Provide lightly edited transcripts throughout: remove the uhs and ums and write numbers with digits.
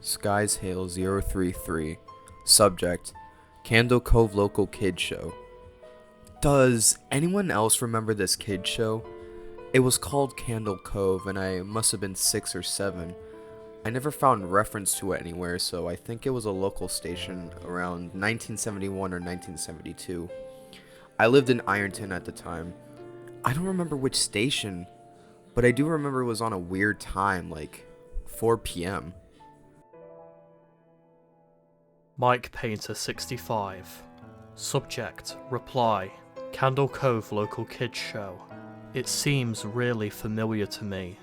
Skies Hail 033. Subject: Candle Cove Local Kid Show. Does anyone else remember this kid show? It was called Candle Cove, and I must have been 6 or 7. I never found reference to it anywhere, so I think it was a local station around 1971 or 1972. I lived in Ironton at the time. I don't remember which station, but I do remember it was on a weird time, like 4 p.m. Mike Painter 65. Subject: Reply. Candle Cove Local Kids Show. It seems really familiar to me.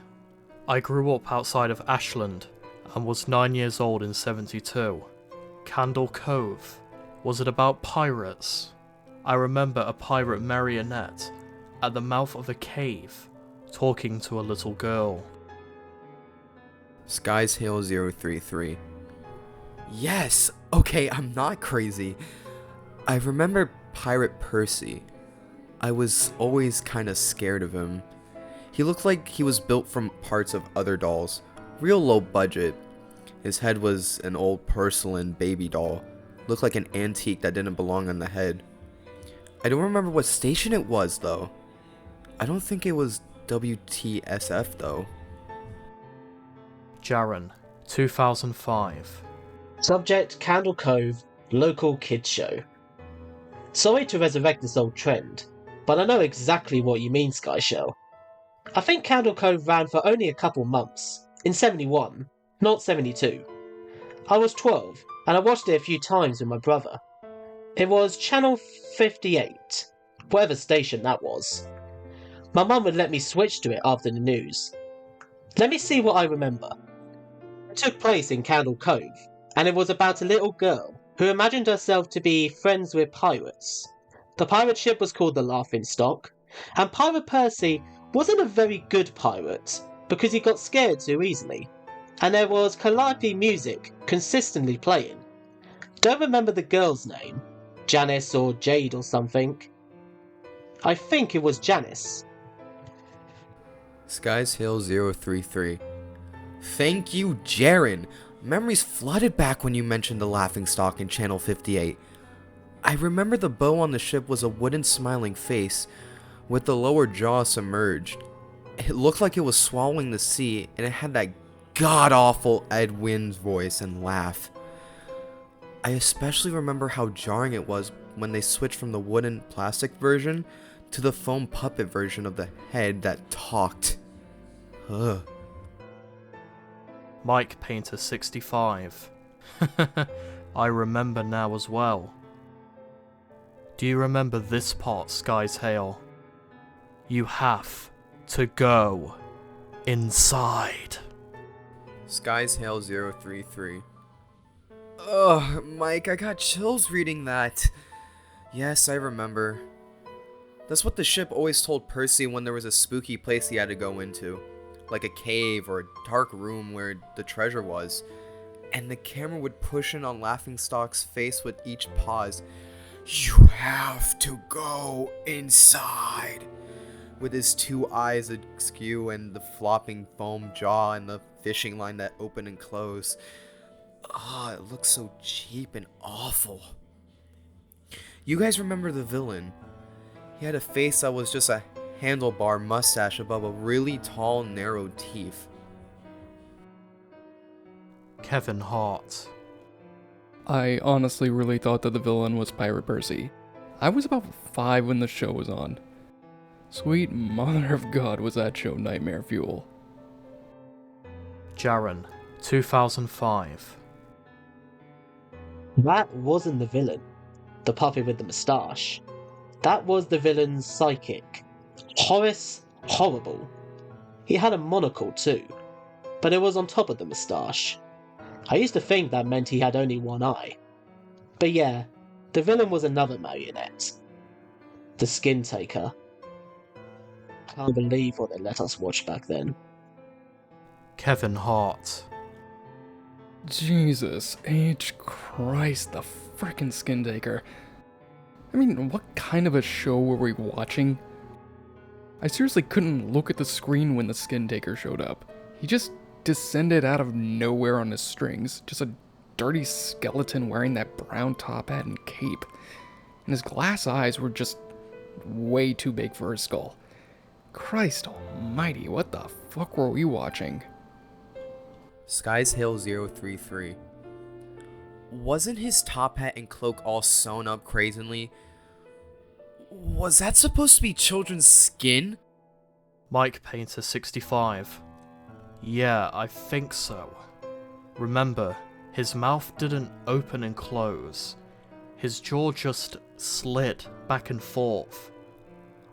I grew up outside of Ashland and was 9 years old in 72. Candle Cove. Was it about pirates? I remember a pirate marionette at the mouth of a cave talking to a little girl. Skies Hail 033. Yes! Okay, I'm not crazy. I remember Pirate Percy. I was always kinda scared of him. He looked like he was built from parts of other dolls. Real low budget. His head was an old porcelain baby doll. Looked like an antique that didn't belong on the head. I don't remember what station it was though. I don't think it was WTSF though. Jaren 2005. Subject: Candle Cove Local Kids Show. Sorry to resurrect this old trend, but I know exactly what you mean, Sky Show. I think Candle Cove ran for only a couple months, in 71, not 72. I was 12, and I watched it a few times with my brother. It was Channel 58, whatever station that was. My mum would let me switch to it after the news. Let me see what I remember. It took place in Candle Cove, and it was about a little girl who imagined herself to be friends with pirates. The pirate ship was called the Laughing Stock, and Pirate Percy wasn't a very good pirate because he got scared too easily, and there was calliope music consistently playing. Don't remember the girl's name, Janice or Jade or something. I think it was Janice. Skies Hail 033. Thank you, Jaren. Memories flooded back when you mentioned the laughing stock in Channel 58. I remember the bow on the ship was a wooden smiling face with the lower jaw submerged. It looked like it was swallowing the sea, and it had that god-awful Ed Wynn's voice and laugh. I especially remember how jarring it was when they switched from the wooden plastic version to the foam puppet version of the head that talked. Ugh. Mike Painter 65. I remember now as well. Do you remember this part, Skies Hail? You have to go inside. Skies Hail 033. Ugh, Mike, I got chills reading that. Yes, I remember. That's what the ship always told Percy when there was a spooky place he had to go into. Like a cave or a dark room where the treasure was. And the camera would push in on Laughingstock's face with each pause. You have to go inside. With his two eyes askew and the flopping foam jaw and the fishing line that opened and closed. Ah, it looks so cheap and awful. You guys remember the villain? He had a face that was just a handlebar mustache above a really tall, narrow teeth. Kevin Hart. I honestly really thought that the villain was Pirate Percy. I was about 5 when the show was on. Sweet mother of God, was that show nightmare fuel. Jaren 2005. That wasn't the villain, the puppy with the moustache. That was the villain's psychic, Horace Horrible. He had a monocle too, but it was on top of the moustache. I used to think that meant he had only one eye. But yeah, the villain was another marionette. The Skin Taker. Can't believe what they let us watch back then. Kevin Hart. Jesus H. Christ, the frickin' Skin Taker. I mean, what kind of a show were we watching? I seriously couldn't look at the screen when the Skin Taker showed up. He just descended out of nowhere on his strings, just a dirty skeleton wearing that brown top hat and cape. And his glass eyes were just way too big for his skull. Christ almighty, what the fuck were we watching? Skies Hill 033. Wasn't his top hat and cloak all sewn up crazily? Was that supposed to be children's skin? Mike Painter 65. Yeah, I think so. Remember, his mouth didn't open and close. His jaw just slid back and forth.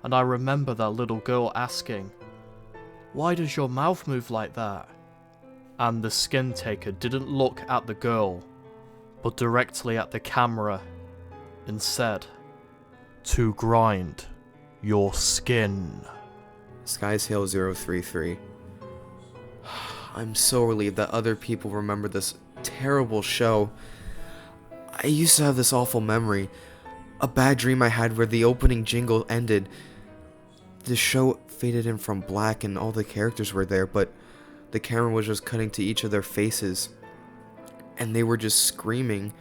And I remember that little girl asking, "Why does your mouth move like that?" And the skin taker didn't look at the girl, but directly at the camera and said, "To grind your skin." Skies Hill 033. I'm so relieved that other people remember this terrible show. I used to have this awful memory. A bad dream I had where the opening jingle ended. The show faded in from black and all the characters were there, but the camera was just cutting to each of their faces. And they were just screaming.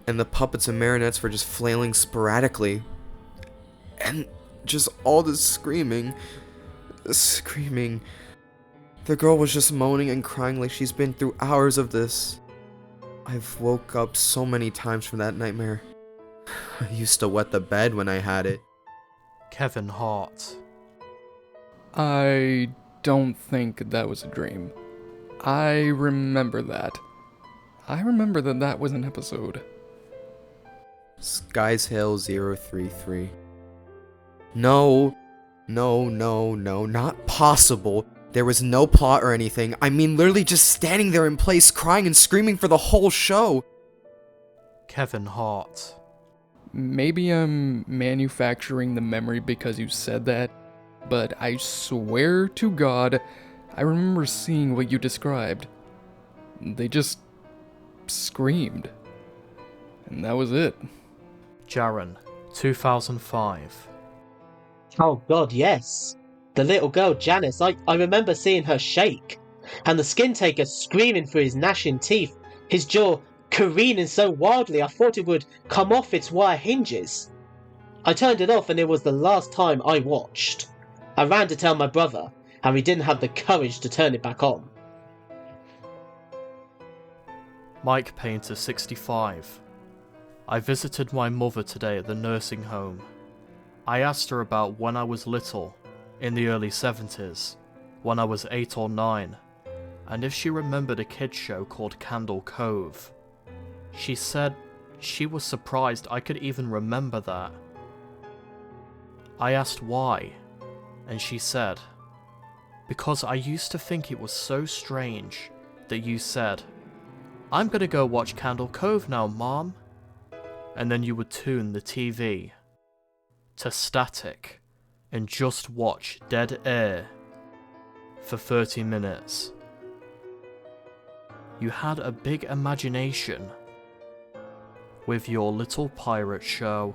And the puppets and marionettes were just flailing sporadically. And just all this screaming. The girl was just moaning and crying like she's been through hours of this. I've woke up so many times from that nightmare. I used to wet the bed when I had it. Kevin Hart. I don't think that was a dream. I remember that. I remember that that was an episode. Skies Hill 033. No, not possible. There was no plot or anything. I mean, literally just standing there in place, crying and screaming for the whole show. Kevin Hart. Maybe I'm manufacturing the memory because you said that, but I swear to God, I remember seeing what you described. They just screamed. And that was it. Jaren. 2005. Oh god, yes. The little girl Janice, I remember seeing her shake. And the skin taker screaming through his gnashing teeth, his jaw careening so wildly I thought it would come off its wire hinges. I turned it off and it was the last time I watched. I ran to tell my brother, and we didn't have the courage to turn it back on. Mike Painter 65. I visited my mother today at the nursing home. I asked her about when I was little, in the early 70s, when I was 8 or 9, and if she remembered a kids show called Candle Cove. She said she was surprised I could even remember that. I asked why, and she said, "Because I used to think it was so strange that you said, 'I'm gonna go watch Candle Cove now, Mom,' and then you would tune the TV to static and just watch dead air for 30 minutes. You had a big imagination with your little pirate show."